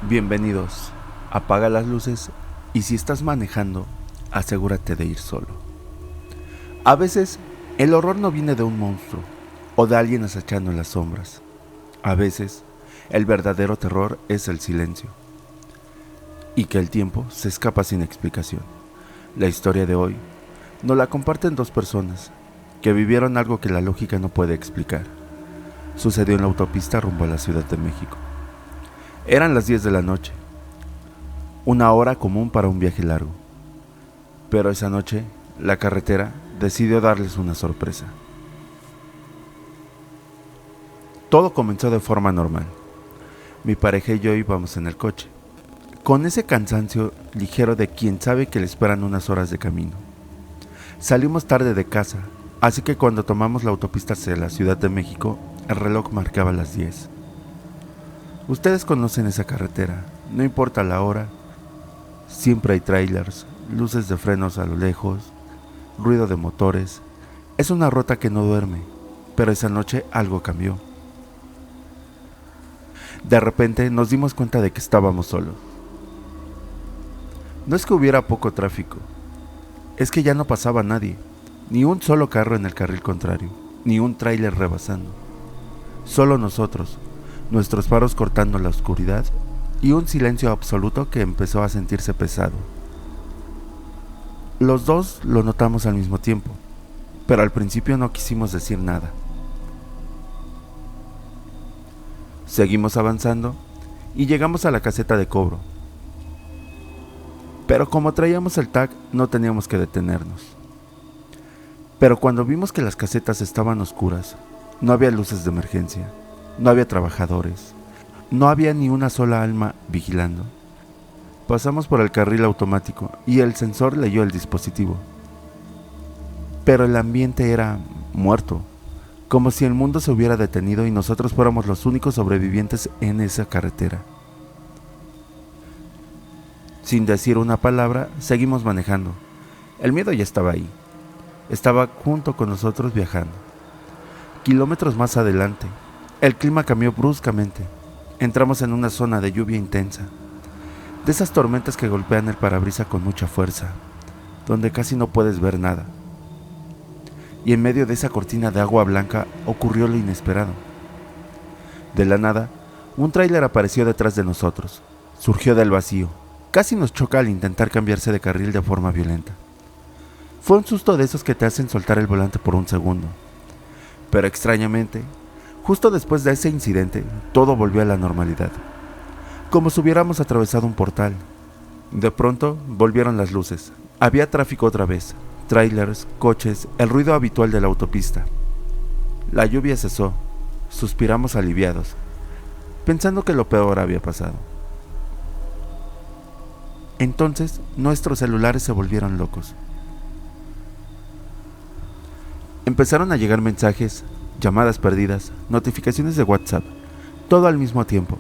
Bienvenidos. Apaga las luces y si estás manejando, asegúrate de ir solo. A veces, el horror no viene de un monstruo o de alguien acechando en las sombras. A veces, el verdadero terror es el silencio. Y que el tiempo se escapa sin explicación. La historia de hoy nos la comparten dos personas que vivieron algo que la lógica no puede explicar. Sucedió en la autopista rumbo a la Ciudad de México. Eran las 10 de la noche, una hora común para un viaje largo. Pero esa noche, la carretera decidió darles una sorpresa. Todo comenzó de forma normal. Mi pareja y yo íbamos en el coche, con ese cansancio ligero de quien sabe que le esperan unas horas de camino. Salimos tarde de casa, así que cuando tomamos la autopista hacia la Ciudad de México, el reloj marcaba las 10. Ustedes conocen esa carretera, no importa la hora, siempre hay trailers, luces de frenos a lo lejos, ruido de motores. Es una ruta que no duerme, pero esa noche algo cambió. De repente nos dimos cuenta de que estábamos solos. No es que hubiera poco tráfico, es que ya no pasaba nadie, ni un solo carro en el carril contrario, ni un tráiler rebasando. Solo nosotros, nuestros faros cortando la oscuridad y un silencio absoluto que empezó a sentirse pesado. Los dos lo notamos al mismo tiempo, pero al principio no quisimos decir nada. Seguimos avanzando y llegamos a la caseta de cobro. Pero como traíamos el tag, no teníamos que detenernos. Pero cuando vimos que las casetas estaban oscuras, no había luces de emergencia, no había trabajadores, no había ni una sola alma vigilando. Pasamos por el carril automático y el sensor leyó el dispositivo. Pero el ambiente era muerto, como si el mundo se hubiera detenido y nosotros fuéramos los únicos sobrevivientes en esa carretera. Sin decir una palabra, seguimos manejando. El miedo ya estaba ahí. Estaba junto con nosotros viajando. Kilómetros más adelante, el clima cambió bruscamente. Entramos en una zona de lluvia intensa, de esas tormentas que golpean el parabrisas con mucha fuerza, donde casi no puedes ver nada. Y en medio de esa cortina de agua blanca ocurrió lo inesperado. De la nada, un tráiler apareció detrás de nosotros. Surgió del vacío. Casi nos choca al intentar cambiarse de carril de forma violenta. Fue un susto de esos que te hacen soltar el volante por un segundo. Pero extrañamente, justo después de ese incidente, todo volvió a la normalidad. Como si hubiéramos atravesado un portal. De pronto, volvieron las luces. Había tráfico otra vez. Trailers, coches, el ruido habitual de la autopista. La lluvia cesó. Suspiramos aliviados, pensando que lo peor había pasado. Entonces, nuestros celulares se volvieron locos. Empezaron a llegar mensajes, llamadas perdidas, notificaciones de WhatsApp, todo al mismo tiempo,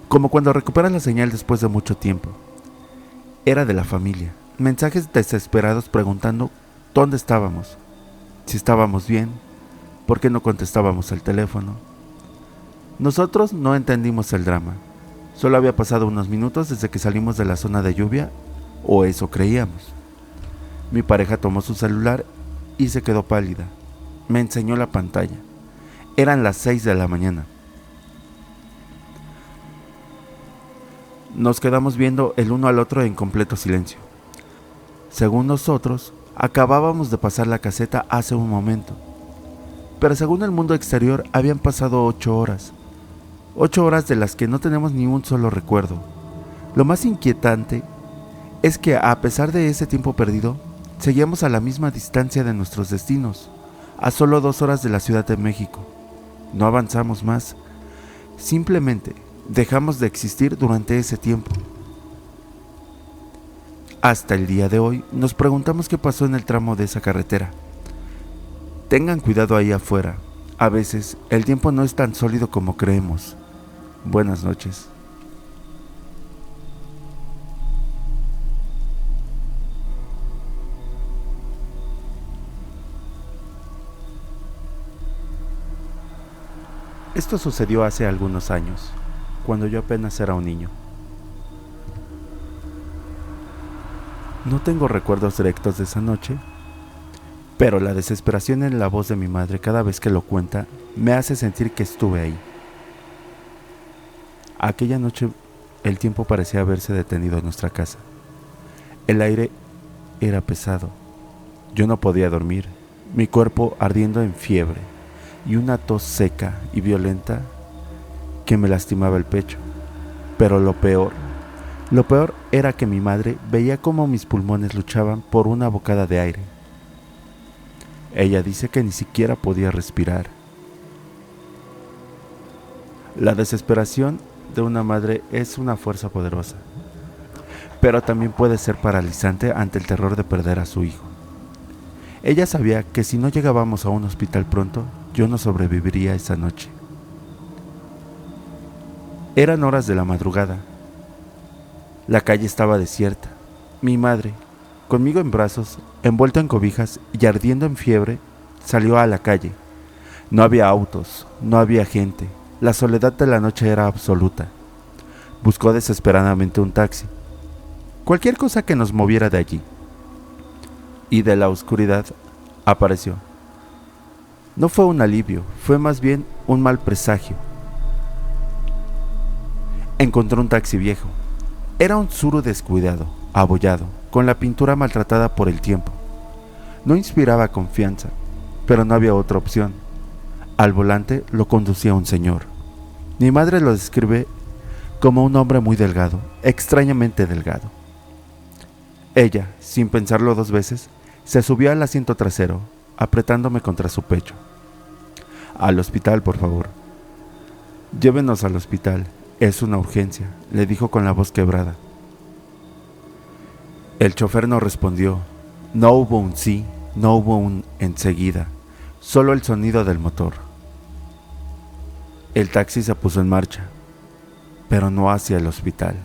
como cuando recuperas la señal después de mucho tiempo. Era de la familia, mensajes desesperados preguntando dónde estábamos, si estábamos bien, por qué no contestábamos el teléfono. Nosotros no entendimos el drama. Solo había pasado unos minutos desde que salimos de la zona de lluvia, o eso creíamos. Mi pareja tomó su celular y se quedó pálida. Me enseñó la pantalla. Eran las 6 de la mañana. Nos quedamos viendo el uno al otro en completo silencio. Según nosotros, acabábamos de pasar la caseta hace un momento. Pero según el mundo exterior, habían pasado 8 horas. 8 horas de las que no tenemos ni un solo recuerdo. Lo más inquietante es que a pesar de ese tiempo perdido, seguíamos a la misma distancia de nuestros destinos, a solo 2 horas de la Ciudad de México. No avanzamos más, simplemente dejamos de existir durante ese tiempo. Hasta el día de hoy nos preguntamos qué pasó en el tramo de esa carretera. Tengan cuidado ahí afuera, a veces el tiempo no es tan sólido como creemos. Buenas noches. Esto sucedió hace algunos años, cuando yo apenas era un niño. No tengo recuerdos directos de esa noche, pero la desesperación en la voz de mi madre cada vez que lo cuenta me hace sentir que estuve ahí. Aquella noche el tiempo parecía haberse detenido en nuestra casa. El aire era pesado. Yo no podía dormir, mi cuerpo ardiendo en fiebre y una tos seca y violenta que me lastimaba el pecho. Pero lo peor era que mi madre veía cómo mis pulmones luchaban por una bocada de aire. Ella dice que ni siquiera podía respirar. La desesperación de una madre es una fuerza poderosa, pero también puede ser paralizante ante el terror de perder a su hijo. Ella sabía que si no llegábamos a un hospital pronto, yo no sobreviviría esa noche. Eran horas de la madrugada. La calle estaba desierta. Mi madre, conmigo en brazos, envuelta en cobijas y ardiendo en fiebre, salió a la calle. No había autos, no había gente. La soledad de la noche era absoluta. Buscó desesperadamente un taxi. Cualquier cosa que nos moviera de allí. Y de la oscuridad apareció. No fue un alivio, fue más bien un mal presagio. Encontró un taxi viejo. Era un Tsuru descuidado, abollado, con la pintura maltratada por el tiempo. No inspiraba confianza, pero no había otra opción. Al volante lo conducía un señor. Mi madre lo describe como un hombre muy delgado, extrañamente delgado. Ella, sin pensarlo dos veces, se subió al asiento trasero, apretándome contra su pecho. Al hospital, por favor. Llévenos al hospital, es una urgencia, le dijo con la voz quebrada. El chofer no respondió. No hubo un sí, no hubo un enseguida, solo el sonido del motor. El taxi se puso en marcha, pero no hacia el hospital.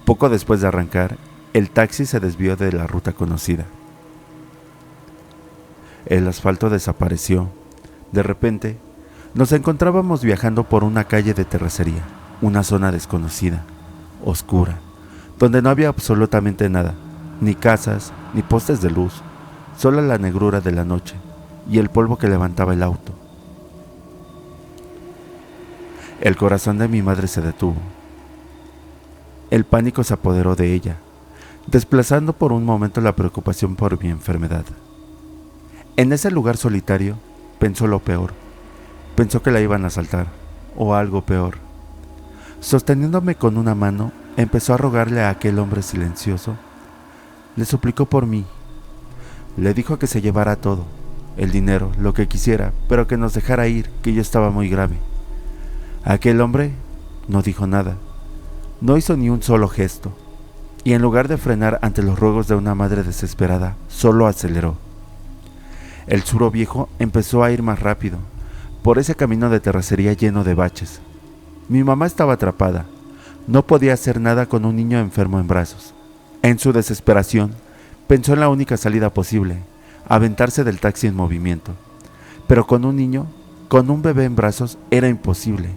Poco después de arrancar, el taxi se desvió de la ruta conocida. El asfalto desapareció. De repente, nos encontrábamos viajando por una calle de terracería, una zona desconocida, oscura, donde no había absolutamente nada, ni casas, ni postes de luz, solo la negrura de la noche y el polvo que levantaba el auto. El corazón de mi madre se detuvo. El pánico se apoderó de ella, desplazando por un momento la preocupación por mi enfermedad. En ese lugar solitario, pensó lo peor. Pensó que la iban a asaltar, o algo peor. Sosteniéndome con una mano, empezó a rogarle a aquel hombre silencioso. Le suplicó por mí. Le dijo que se llevara todo, el dinero, lo que quisiera, pero que nos dejara ir, que yo estaba muy grave. Aquel hombre no dijo nada, no hizo ni un solo gesto, y en lugar de frenar ante los ruegos de una madre desesperada, solo aceleró. El Tsuru viejo empezó a ir más rápido, por ese camino de terracería lleno de baches. Mi mamá estaba atrapada, no podía hacer nada con un niño enfermo en brazos. En su desesperación, pensó en la única salida posible, aventarse del taxi en movimiento. Pero con un niño, con un bebé en brazos, era imposible.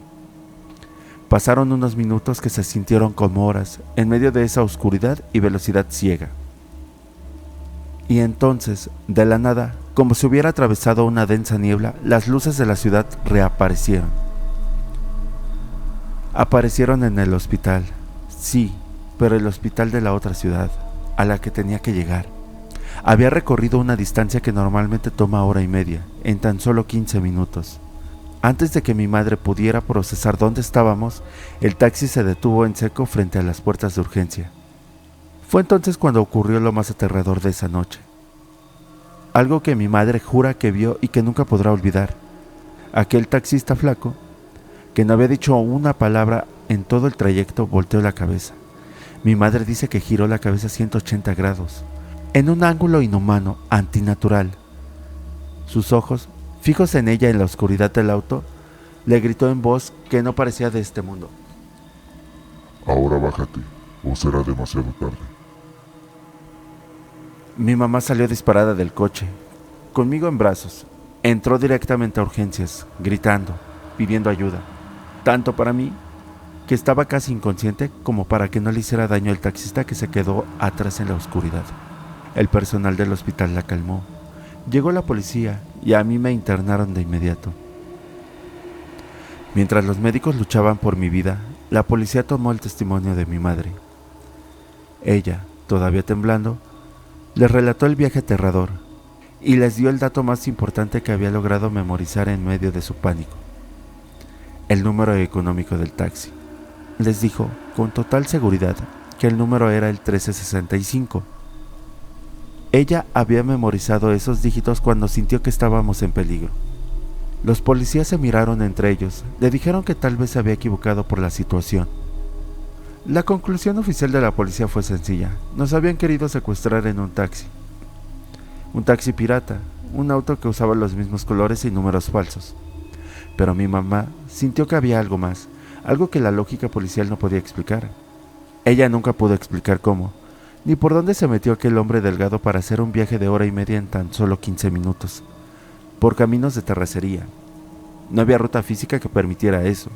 Pasaron unos minutos que se sintieron como horas, en medio de esa oscuridad y velocidad ciega. Y entonces, de la nada, como si hubiera atravesado una densa niebla, las luces de la ciudad reaparecieron. Aparecieron en el hospital, sí, pero el hospital de la otra ciudad, a la que tenía que llegar. Había recorrido una distancia que normalmente toma hora y media, en tan solo 15 minutos. Antes de que mi madre pudiera procesar dónde estábamos, el taxi se detuvo en seco frente a las puertas de urgencia. Fue entonces cuando ocurrió lo más aterrador de esa noche. Algo que mi madre jura que vio y que nunca podrá olvidar. Aquel taxista flaco, que no había dicho una palabra en todo el trayecto, volteó la cabeza. Mi madre dice que giró la cabeza 180 grados, en un ángulo inhumano, antinatural. Sus ojos, fijos en ella en la oscuridad del auto, le gritó en voz que no parecía de este mundo. Ahora bájate, o será demasiado tarde. Mi mamá salió disparada del coche, conmigo en brazos. Entró directamente a urgencias, gritando, pidiendo ayuda, tanto para mí que estaba casi inconsciente como para que no le hiciera daño el taxista que se quedó atrás en la oscuridad. El personal del hospital la calmó. Llegó la policía y a mí me internaron de inmediato. Mientras los médicos luchaban por mi vida, la policía tomó el testimonio de mi madre. Ella, todavía temblando, les relató el viaje aterrador y les dio el dato más importante que había logrado memorizar en medio de su pánico: el número económico del taxi. Les dijo con total seguridad que el número era el 1365. Ella había memorizado esos dígitos cuando sintió que estábamos en peligro. Los policías se miraron entre ellos, le dijeron que tal vez se había equivocado por la situación. La conclusión oficial de la policía fue sencilla: nos habían querido secuestrar en un taxi. Un taxi pirata, un auto que usaba los mismos colores y números falsos. Pero mi mamá sintió que había algo más, algo que la lógica policial no podía explicar. Ella nunca pudo explicar cómo, ni por dónde se metió aquel hombre delgado para hacer un viaje de hora y media en tan solo 15 minutos, por caminos de terracería. No había ruta física que permitiera eso.